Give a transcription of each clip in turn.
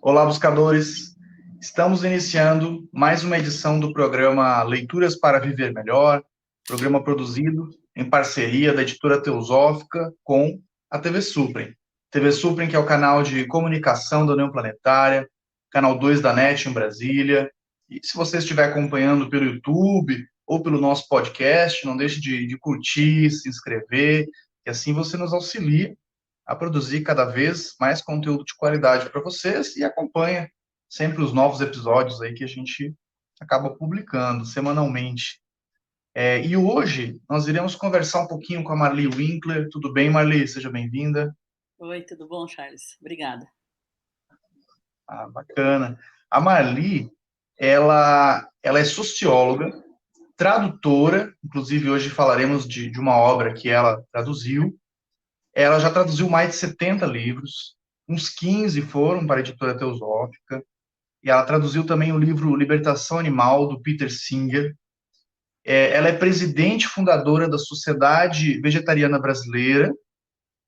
Olá, buscadores! Estamos iniciando mais uma edição do programa Leituras para Viver Melhor, programa produzido em parceria da Editora Teosófica com a TV Suprem. TV Suprem, que é o canal de comunicação da União Planetária, canal 2 da NET em Brasília. E se você estiver acompanhando pelo YouTube ou pelo nosso podcast, não deixe de curtir, se inscrever, que assim você nos auxilia a produzir cada vez mais conteúdo de qualidade para vocês e acompanha sempre os novos episódios aí que a gente acaba publicando semanalmente. E hoje nós iremos conversar um pouquinho com a Marli Winkler. Tudo bem, Marli? Seja bem-vinda. Oi, tudo bom, Charles? Obrigada. Bacana. A Marli, ela é socióloga, tradutora, inclusive hoje falaremos de uma obra que ela traduziu. Ela já traduziu mais de 70 livros, uns 15 foram para a Editora Teosófica, e ela traduziu também o livro Libertação Animal, do Peter Singer. Ela é presidente fundadora da Sociedade Vegetariana Brasileira,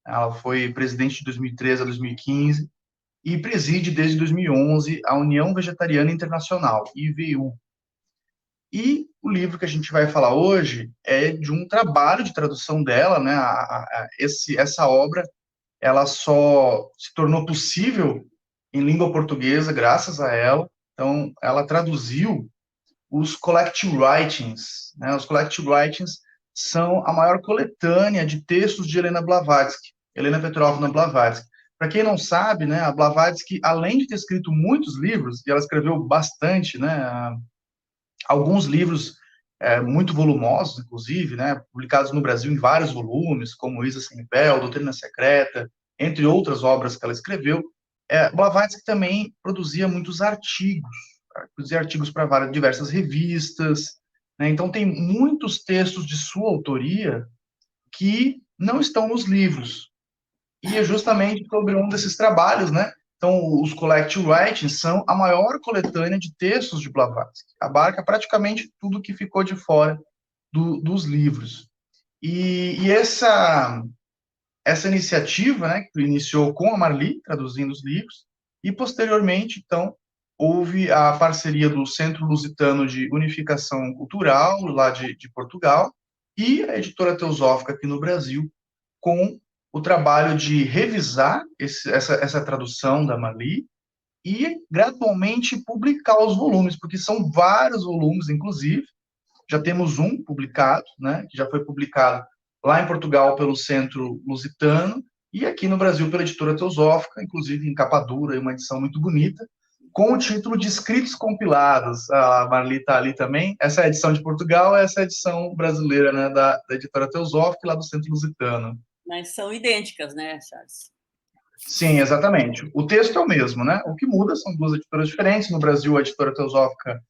ela foi presidente de 2013 a 2015, e preside desde 2011 a União Vegetariana Internacional, IVU. E o livro que a gente vai falar hoje é de um trabalho de tradução dela, né? Essa obra ela só se tornou possível em língua portuguesa graças a ela. Então, ela traduziu os Collected Writings, né? Os Collected Writings são a maior coletânea de textos de Helena Petrovna Blavatsky. Para quem não sabe, né, a Blavatsky, além de ter escrito muitos livros, e ela escreveu bastante, né, alguns livros muito volumosos, inclusive, né, publicados no Brasil em vários volumes, como Isa Sem Véu, Doutrina Secreta, entre outras obras que ela escreveu. Blavatsky também produzia muitos artigos, para diversas revistas, né, então tem muitos textos de sua autoria que não estão nos livros, e é justamente sobre um desses trabalhos, né? Então, os Collected Writings são a maior coletânea de textos de Blavatsky. Abarca praticamente tudo que ficou de fora dos livros. E essa iniciativa, né, que iniciou com a Marli, traduzindo os livros, e posteriormente, então, houve a parceria do Centro Lusitano de Unificação Cultural, lá de Portugal, e a Editora Teosófica aqui no Brasil, com o trabalho de revisar essa tradução da Marli e gradualmente publicar os volumes, porque são vários volumes, inclusive. Já temos um publicado, né, que já foi publicado lá em Portugal pelo Centro Lusitano e aqui no Brasil pela Editora Teosófica, inclusive em capa dura, uma edição muito bonita, com o título de Escritos Compilados. A Marli está ali também. Essa é a edição de Portugal, essa é a edição brasileira, né, da Editora Teosófica, lá do Centro Lusitano. Mas são idênticas, né, Charles? Sim, exatamente. O texto é o mesmo, né? O que muda são duas editoras diferentes. No Brasil, a Editora Teosófica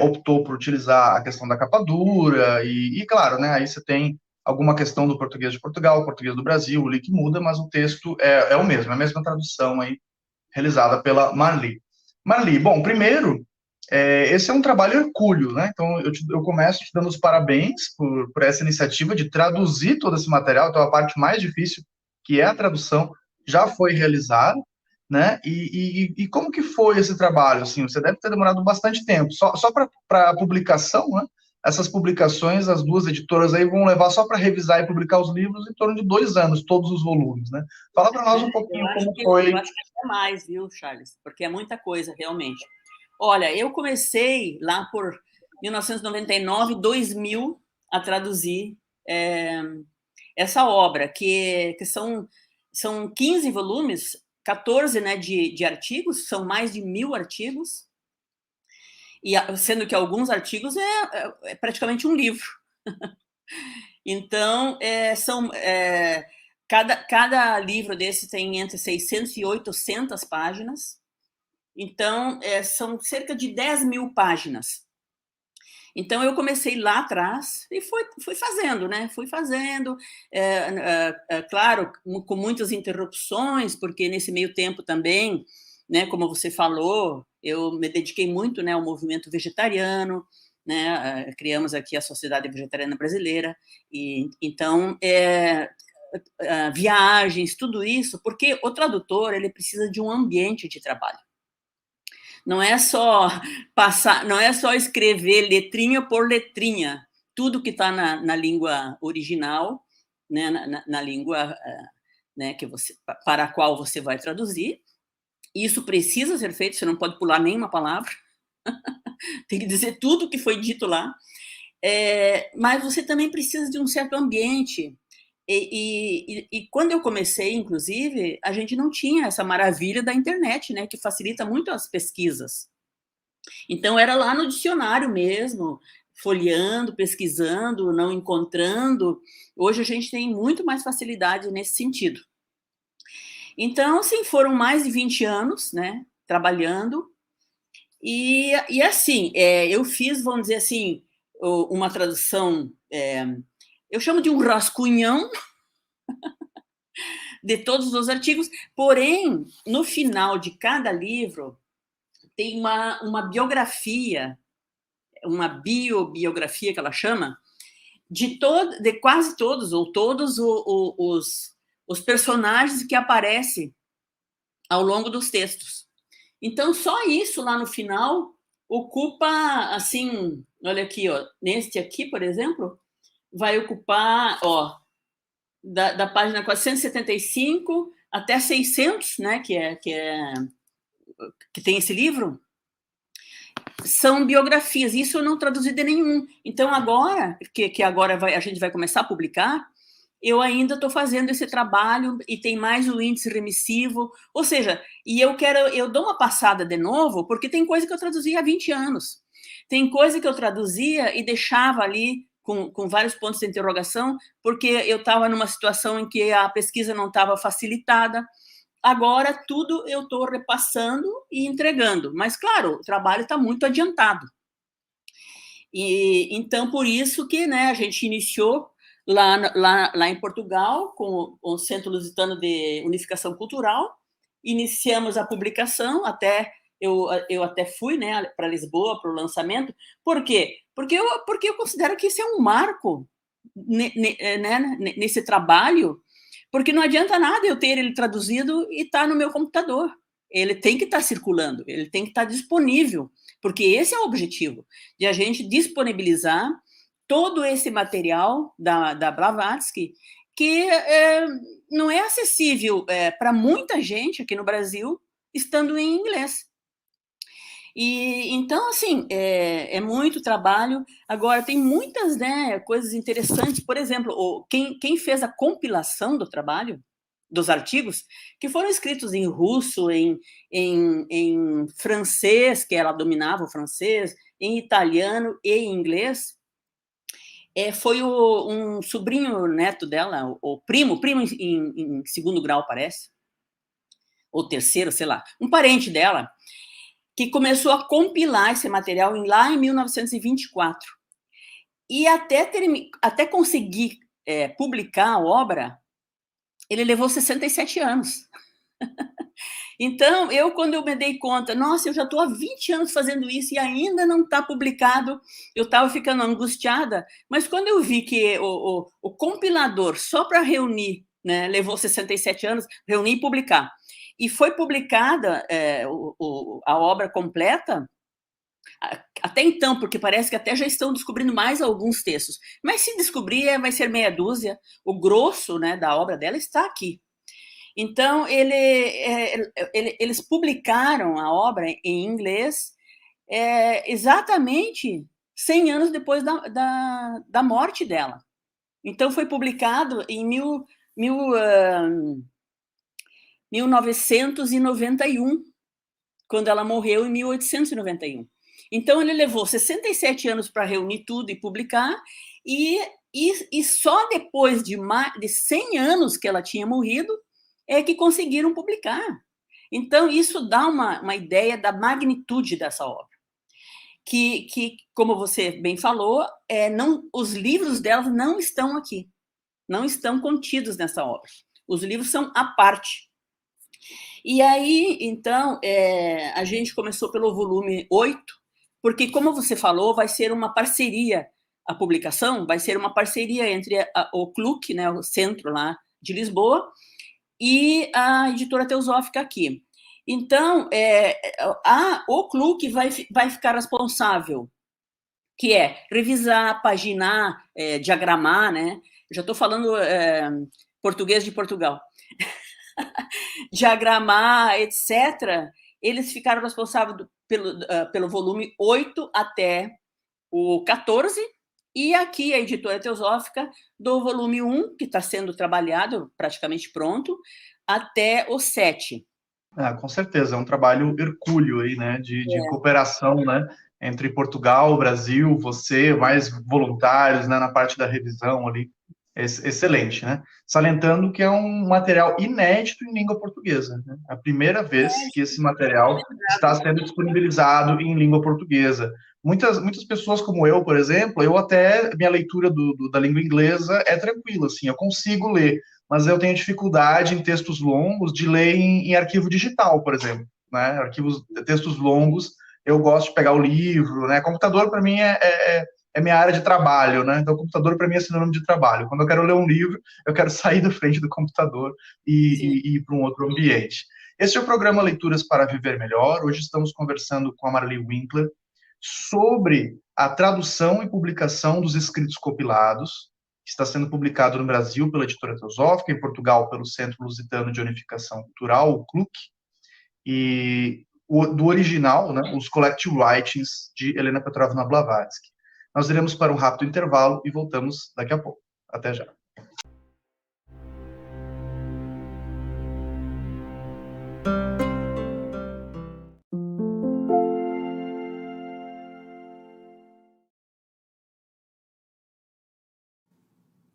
optou por utilizar a questão da capa dura e, claro, né, aí você tem alguma questão do português de Portugal, português do Brasil, ali que muda, mas o texto é o mesmo, é a mesma tradução aí realizada pela Marli. Marli, bom, primeiro, esse é um trabalho hercúleo, né? Então, eu começo te dando os parabéns por essa iniciativa de traduzir todo esse material. Então, a parte mais difícil, que é a tradução, já foi realizada, né? E como que foi esse trabalho? Assim, você deve ter demorado bastante tempo. Só para a publicação, né? Essas publicações, as duas editoras aí vão levar só para revisar e publicar os livros em torno de 2 anos, todos os volumes, né? Fala para nós um pouquinho como foi. Eu acho que é mais, viu, Charles? Porque é muita coisa, realmente. Olha, eu comecei lá por 1999, 2000, a traduzir essa obra, que são 15 volumes, 14, né, de artigos, são mais de 1000 artigos, e sendo que alguns artigos é praticamente um livro. Então, cada livro desse tem entre 600 e 800 páginas, então são cerca de 10.000 páginas. Então, eu comecei lá atrás e fui fazendo, né? Fui fazendo, claro, com muitas interrupções, porque nesse meio tempo também, né, como você falou, eu me dediquei muito, né, ao movimento vegetariano, né? Criamos aqui a Sociedade Vegetariana Brasileira, e então viagens, tudo isso, porque o tradutor ele precisa de um ambiente de trabalho. Não é só passar, não é só escrever letrinha por letrinha, tudo que está na língua original, né, na língua, né, que você, para a qual você vai traduzir. Isso precisa ser feito, você não pode pular nenhuma palavra, tem que dizer tudo que foi dito lá. Mas você também precisa de um certo ambiente. E quando eu comecei, inclusive, a gente não tinha essa maravilha da internet, né, que facilita muito as pesquisas. Então, era lá no dicionário mesmo, folheando, pesquisando, não encontrando. Hoje a gente tem muito mais facilidade nesse sentido. Então, assim, foram mais de 20 anos, né, trabalhando. E assim, eu fiz, vamos dizer assim, uma tradução, eu chamo de um rascunhão de todos os artigos, porém, no final de cada livro, tem uma biografia, uma biografia que ela chama, de quase todos, ou todos os personagens que aparecem ao longo dos textos. Então, só isso lá no final ocupa, assim, olha aqui, ó, neste aqui, por exemplo, vai ocupar, ó, da página 475 até 600, né, que tem esse livro, são biografias. Isso eu não traduzi de nenhum. Então, agora, que agora a gente vai começar a publicar, eu ainda estou fazendo esse trabalho e tem mais o índice remissivo, ou seja, e eu dou uma passada de novo, porque tem coisa que eu traduzia há 20 anos. Tem coisa que eu traduzia e deixava ali com vários pontos de interrogação, porque eu estava numa situação em que a pesquisa não estava facilitada. Agora, tudo eu estou repassando e entregando. Mas, claro, o trabalho está muito adiantado. E, então, por isso que, né, a gente iniciou lá em Portugal, com o Centro Lusitano de Unificação Cultural, iniciamos a publicação, eu até fui, né, para Lisboa, para o lançamento. Por quê? Porque eu considero que isso é um marco, né, nesse trabalho, porque não adianta nada eu ter ele traduzido e estar no meu computador. Ele tem que estar circulando, ele tem que estar disponível, porque esse é o objetivo, de a gente disponibilizar todo esse material da Blavatsky, que não é acessível para muita gente aqui no Brasil, estando em inglês. E então, assim, é muito trabalho. Agora, tem muitas, né, coisas interessantes. Por exemplo, quem fez a compilação do trabalho, dos artigos, que foram escritos em russo, em francês, que ela dominava o francês, em italiano e em inglês, foi um sobrinho neto dela, o primo em segundo grau, parece, ou terceiro, sei lá, um parente dela, que começou a compilar esse material lá em 1924. E até conseguir publicar a obra, ele levou 67 anos. Então, quando eu me dei conta, nossa, eu já estou há 20 anos fazendo isso e ainda não está publicado, eu estava ficando angustiada, mas quando eu vi que o compilador, só para reunir, né, levou 67 anos, reunir e publicar, e foi publicada a obra completa, até então, porque parece que até já estão descobrindo mais alguns textos, mas se descobrir, vai ser meia dúzia, o grosso, né, da obra dela está aqui. Então, eles publicaram a obra em inglês exatamente 100 anos depois da morte dela. Então, foi publicado em 1991, quando ela morreu em 1891. Então, ele levou 67 anos para reunir tudo e publicar, e só depois de 100 anos que ela tinha morrido, que conseguiram publicar. Então, isso dá uma ideia da magnitude dessa obra. Que como você bem falou, os livros dela não estão aqui, não estão contidos nessa obra. Os livros são à parte. E aí, então, a gente começou pelo volume 8, porque, como você falou, vai ser uma parceria, a publicação vai ser uma parceria entre o CLUC, né, o centro lá de Lisboa, e a editora teosófica aqui. Então, o CLUC vai ficar responsável, que é revisar, paginar, diagramar, né? Já estou falando português de Portugal. Diagramar, etc. Eles ficaram responsáveis pelo volume 8 até o 14, e aqui a editora Teosófica do volume 1, que está sendo trabalhado, praticamente pronto, até o 7. Com certeza, é um trabalho hercúleo aí, né, de cooperação, né, entre Portugal, Brasil, você, mais voluntários, né, na parte da revisão ali, excelente, né? Salientando que é um material inédito em língua portuguesa, né? A primeira vez que esse material está sendo disponibilizado em língua portuguesa. Muitas pessoas como eu, por exemplo, minha leitura da língua inglesa é tranquila, assim, eu consigo ler, mas eu tenho dificuldade em textos longos de ler em arquivo digital, por exemplo, né? Textos longos, eu gosto de pegar o livro, né? Computador, para mim, é minha área de trabalho, né? Então, o computador, para mim, é sinônimo de trabalho. Quando eu quero ler um livro, eu quero sair da frente do computador e ir para um outro ambiente. Esse é o programa Leituras para Viver Melhor. Hoje estamos conversando com a Marli Winkler sobre a tradução e publicação dos escritos compilados, que está sendo publicado no Brasil pela Editora Teosófica, em Portugal pelo Centro Lusitano de Unificação Cultural, o CLUC, e do original, né, os Collective Writings de Helena Petrovna Blavatsky. Nós iremos para um rápido intervalo e voltamos daqui a pouco. Até já.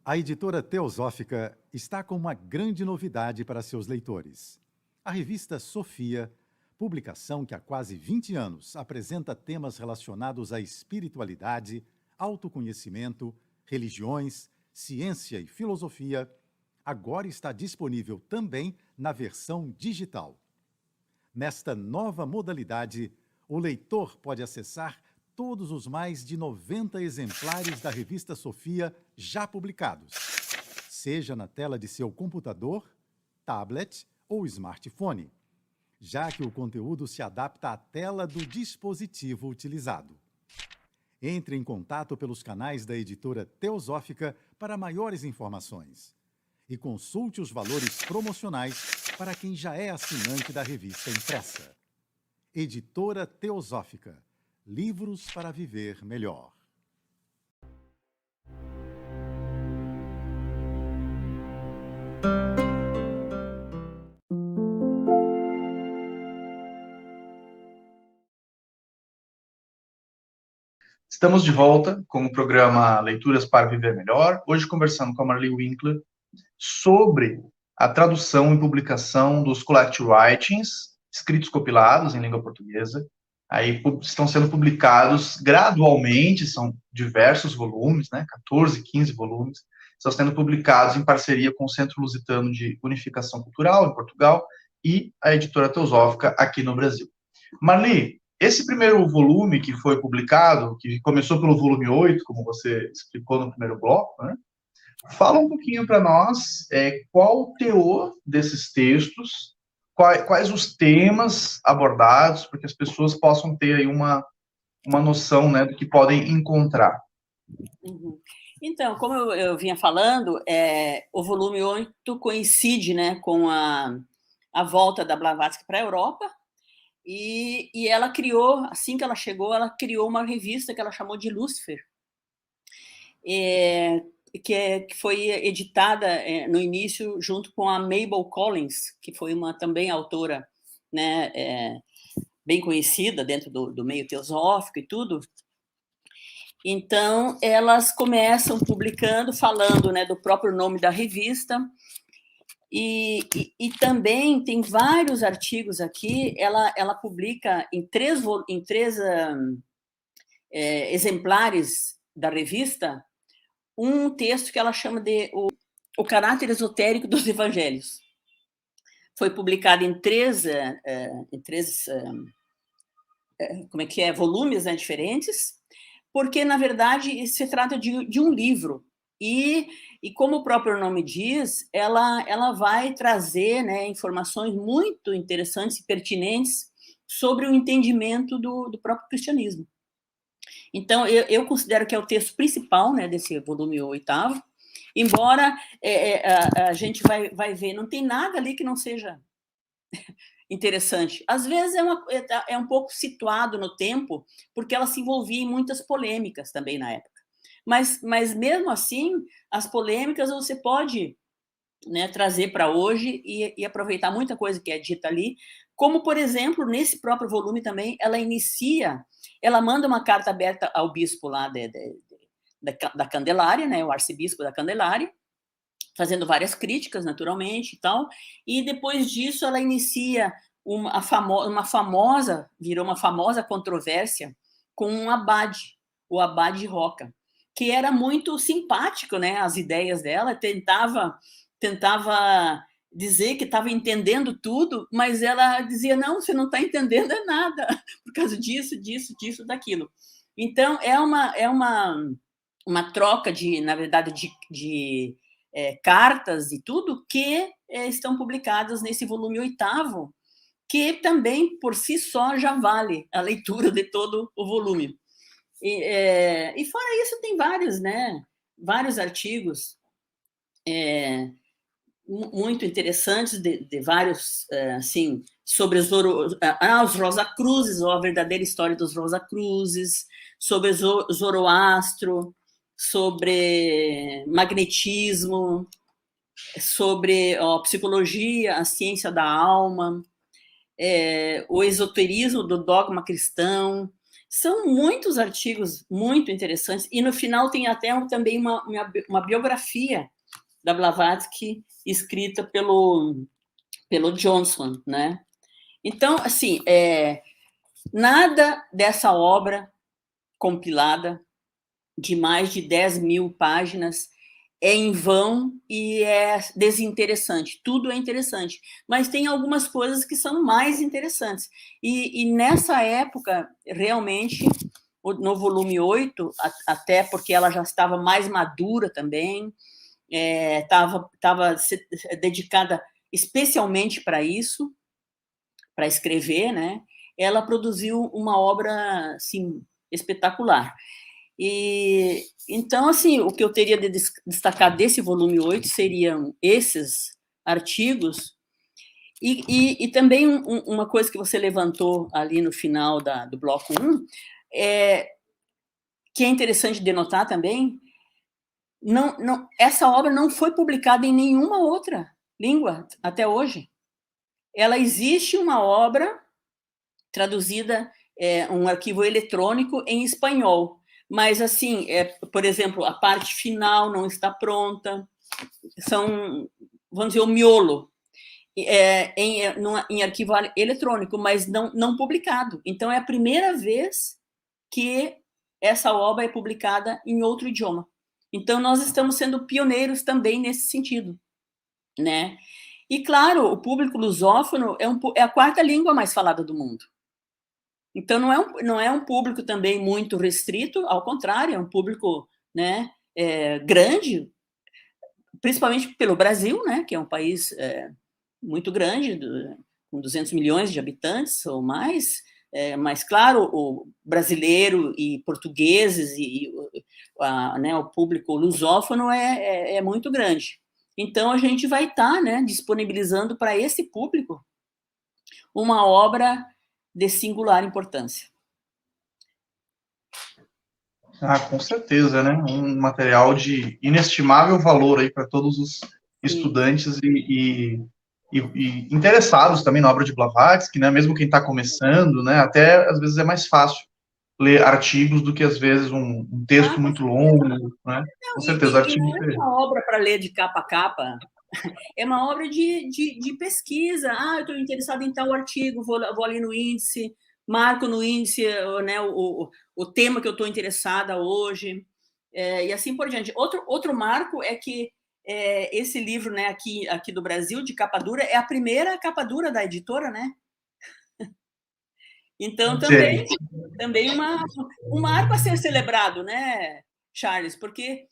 A editora Teosófica está com uma grande novidade para seus leitores. A revista Sofia, publicação que há quase 20 anos apresenta temas relacionados à espiritualidade, autoconhecimento, religiões, ciência e filosofia, agora está disponível também na versão digital. Nesta nova modalidade, o leitor pode acessar todos os mais de 90 exemplares da revista Sofia já publicados, seja na tela de seu computador, tablet ou smartphone, já que o conteúdo se adapta à tela do dispositivo utilizado. Entre em contato pelos canais da editora Teosófica para maiores informações e consulte os valores promocionais para quem já é assinante da revista impressa. Editora Teosófica. Livros para viver melhor. Estamos de volta com o programa Leituras para Viver Melhor, hoje conversando com a Marli Winkler sobre a tradução e publicação dos Collective Writings, escritos compilados em língua portuguesa. Aí estão sendo publicados gradualmente, são diversos volumes, né, 14, 15 volumes, estão sendo publicados em parceria com o Centro Lusitano de Unificação Cultural, em Portugal, e a Editora Teosófica, aqui no Brasil. Marli, esse primeiro volume que foi publicado, que começou pelo volume 8, como você explicou no primeiro bloco, né, fala um pouquinho para nós qual o teor desses textos, quais os temas abordados, para que as pessoas possam ter aí uma noção, né, do que podem encontrar. Uhum. Então, como eu vinha falando, o volume 8 coincide, né, com a volta da Blavatsky para a Europa, e ela criou, assim que ela chegou, ela criou uma revista que ela chamou de Lúcifer, que foi editada no início junto com a Mabel Collins, que foi também autora, né, bem conhecida dentro do meio teosófico e tudo. Então, elas começam publicando, falando, né, do próprio nome da revista, e também tem vários artigos aqui. Ela publica em três exemplares da revista um texto que ela chama de o caráter esotérico dos evangelhos. Foi publicado em três volumes, né, diferentes, porque, na verdade, se trata de um livro, E como o próprio nome diz, ela vai trazer, né, informações muito interessantes e pertinentes sobre o entendimento do próprio cristianismo. Então, eu considero que é o texto principal, né, desse volume 8º, embora a gente vai ver, não tem nada ali que não seja interessante. Às vezes é um pouco situado no tempo, porque ela se envolvia em muitas polêmicas também na época. Mas mesmo assim, as polêmicas você pode, né, trazer para hoje e aproveitar muita coisa que é dita ali, como, por exemplo, nesse próprio volume também, ela manda uma carta aberta ao bispo lá da Candelária, né, o arcebispo da Candelária, fazendo várias críticas, naturalmente, e tal, e depois disso ela inicia virou uma famosa controvérsia com um abade, o abade Roca, que era muito simpático, né, as ideias dela, tentava dizer que estava entendendo tudo, mas ela dizia, não, você não está entendendo nada, por causa disso, daquilo. Então, é uma troca na verdade, de cartas e tudo que estão publicadas nesse volume 8º, que também, por si só, já vale a leitura de todo o volume. E fora isso, tem vários artigos muito interessantes, de vários, assim, sobre os Rosacruzes, ou a verdadeira história dos Rosacruzes, sobre Zoroastro, sobre magnetismo, sobre psicologia, a ciência da alma, o esoterismo do dogma cristão. São muitos artigos muito interessantes, e no final tem até também uma biografia da Blavatsky escrita pelo Johnson, né? Então, assim, nada dessa obra compilada de mais de 10.000 páginas é em vão e é desinteressante. Tudo é interessante, mas tem algumas coisas que são mais interessantes. E nessa época, realmente, no volume 8, até porque ela já estava mais madura também, estava dedicada especialmente para isso, para escrever, né? Ela produziu uma obra, assim, espetacular. E então, assim, o que eu teria de destacar desse volume 8 seriam esses artigos e também uma coisa que você levantou ali no final do bloco 1, que é interessante denotar também, essa obra não foi publicada em nenhuma outra língua até hoje. Ela existe uma obra traduzida, um arquivo eletrônico em espanhol, mas, assim, por exemplo, a parte final não está pronta, vamos dizer, o miolo, em arquivo eletrônico, mas não publicado. Então, é a primeira vez que essa obra é publicada em outro idioma. Então, nós estamos sendo pioneiros também nesse sentido, né? E, claro, o público lusófono é a 4ª língua mais falada do mundo. Então, não é um público também muito restrito, ao contrário, é um público, né, grande, principalmente pelo Brasil, né, que é um país muito grande, com 200 milhões de habitantes ou mais, mas, claro, o brasileiro e portugueses né, o público lusófono é muito grande. Então, a gente vai estar, né, disponibilizando para esse público uma obra de singular importância. Com certeza, né? Um material de inestimável valor aí para todos os estudantes e interessados também na obra de Blavatsky, né? Mesmo quem está começando, né? Até às vezes é mais fácil ler artigos do que às vezes um texto muito longo, né? Com certeza, artigo não é uma obra para ler de capa a capa. É uma obra de pesquisa. Eu estou interessado em tal artigo, vou ali no índice, marco no índice, né, o tema que eu estou interessada hoje, e assim por diante. Outro marco é que esse livro, né, aqui do Brasil, de capa dura, é a primeira capa dura da editora, né? Então, também um marco a ser celebrado, né, Charles? Porque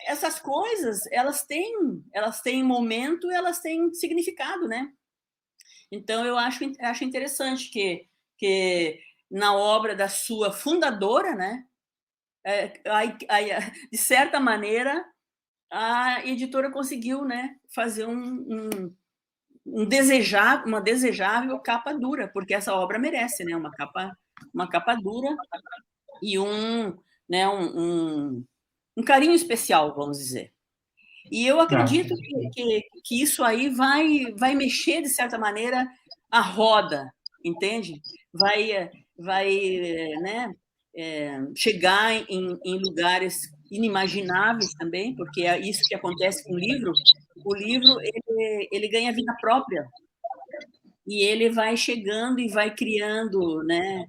essas coisas, elas têm momento, elas têm significado, né? Então, eu acho interessante que na obra da sua fundadora, né, de certa maneira, a editora conseguiu, né, fazer uma desejável capa dura, porque essa obra merece, né, uma capa dura e né, um carinho especial, vamos dizer. E eu acredito que isso aí vai mexer, de certa maneira, a roda, entende? Vai né, chegar em lugares inimagináveis também, porque é isso que acontece com o livro. O livro ele ganha vida própria e ele vai chegando e vai criando, né,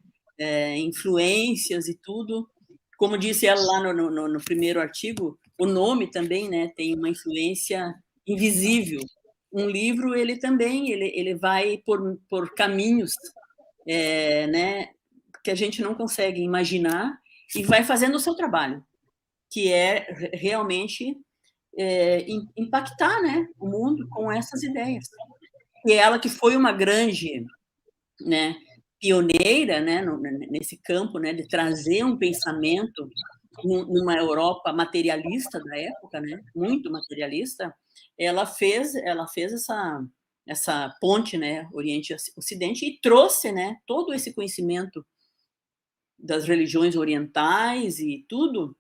influências e tudo. Como disse ela lá no primeiro artigo, o nome também, né, tem uma influência invisível. Um livro, ele também, ele vai por caminhos, né, que a gente não consegue imaginar e vai fazendo o seu trabalho, que é realmente impactar, né, o mundo com essas ideias. E ela que foi uma grande, né, pioneira, né, nesse campo, né, de trazer um pensamento numa Europa materialista da época, né, muito materialista, ela fez essa ponte, né, Oriente-Ocidente e trouxe, né, todo esse conhecimento das religiões orientais e tudo,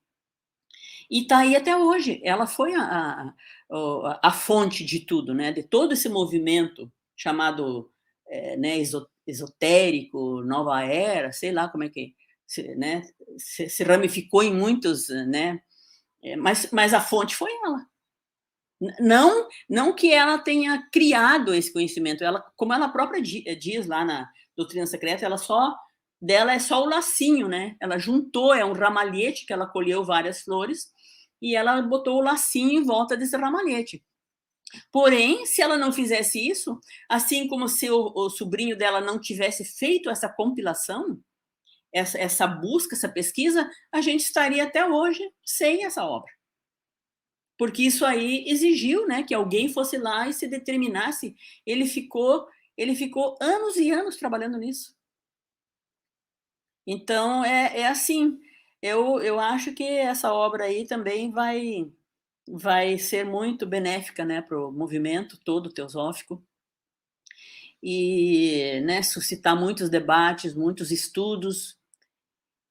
e está aí até hoje. Ela foi a fonte de tudo, né, de todo esse movimento chamado, né, esotérico, nova era, sei lá como é que, né, se ramificou em muitos, né, mas a fonte foi ela. Não que ela tenha criado esse conhecimento, ela, como ela própria diz lá na Doutrina Secreta, dela é só o lacinho, né? Ela juntou, é um ramalhete que ela colheu várias flores e ela botou o lacinho em volta desse ramalhete. Porém, se ela não fizesse isso, assim como se o sobrinho dela não tivesse feito essa compilação, essa busca, essa pesquisa, a gente estaria até hoje sem essa obra. Porque isso aí exigiu, né, que alguém fosse lá e se determinasse. Ele ficou anos e anos trabalhando nisso. Então, é assim, eu acho que essa obra aí também vai ser muito benéfica, né, para o movimento todo teosófico e, né, suscitar muitos debates, muitos estudos,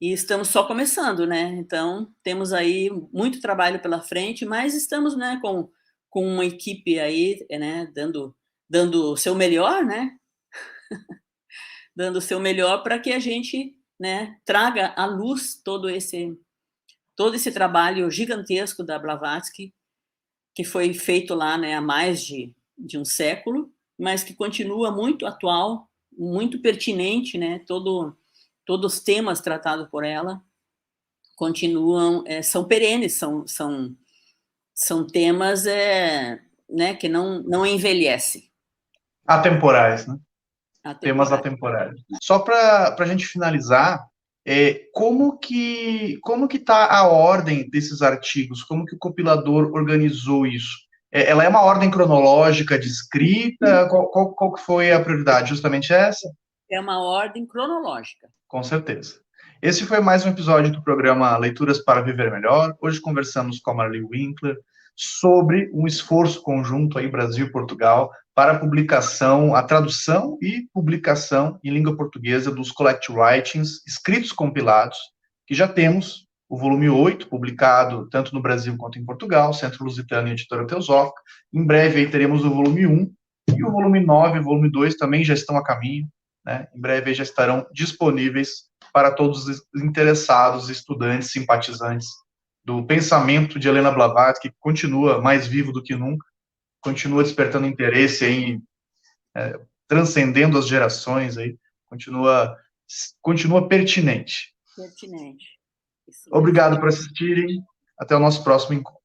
e estamos só começando, né? Então, temos aí muito trabalho pela frente, mas estamos, né, com uma equipe aí, né, dando o seu melhor, né? Dando o seu melhor para que a gente, né, traga à luz todo esse trabalho gigantesco da Blavatsky, que foi feito lá, né, há mais de um século, mas que continua muito atual, muito pertinente, né? Todos os temas tratados por ela continuam, são perenes, são temas, né, que não envelhecem. Atemporais, né? Temas atemporais. Só para a gente finalizar, como que está a ordem desses artigos? Como que o compilador organizou isso? Ela é uma ordem cronológica de escrita? Qual que foi a prioridade? Justamente essa? É uma ordem cronológica. Com certeza. Esse foi mais um episódio do programa Leituras para Viver Melhor. Hoje conversamos com a Marli Winkler sobre um esforço conjunto aí Brasil e Portugal para a publicação, a tradução e publicação em língua portuguesa dos Collect Writings, escritos compilados, que já temos o volume 8, publicado tanto no Brasil quanto em Portugal, Centro Lusitano e Editora Teosófica. Em breve aí teremos o volume 1 e o volume 9 e o volume 2 também já estão a caminho, né? Em breve já estarão disponíveis para todos os interessados, estudantes, simpatizantes do pensamento de Helena Blavatsky, que continua mais vivo do que nunca, continua despertando interesse aí, transcendendo as gerações aí, continua pertinente. Pertinente. Obrigado por assistirem. Até o nosso próximo encontro.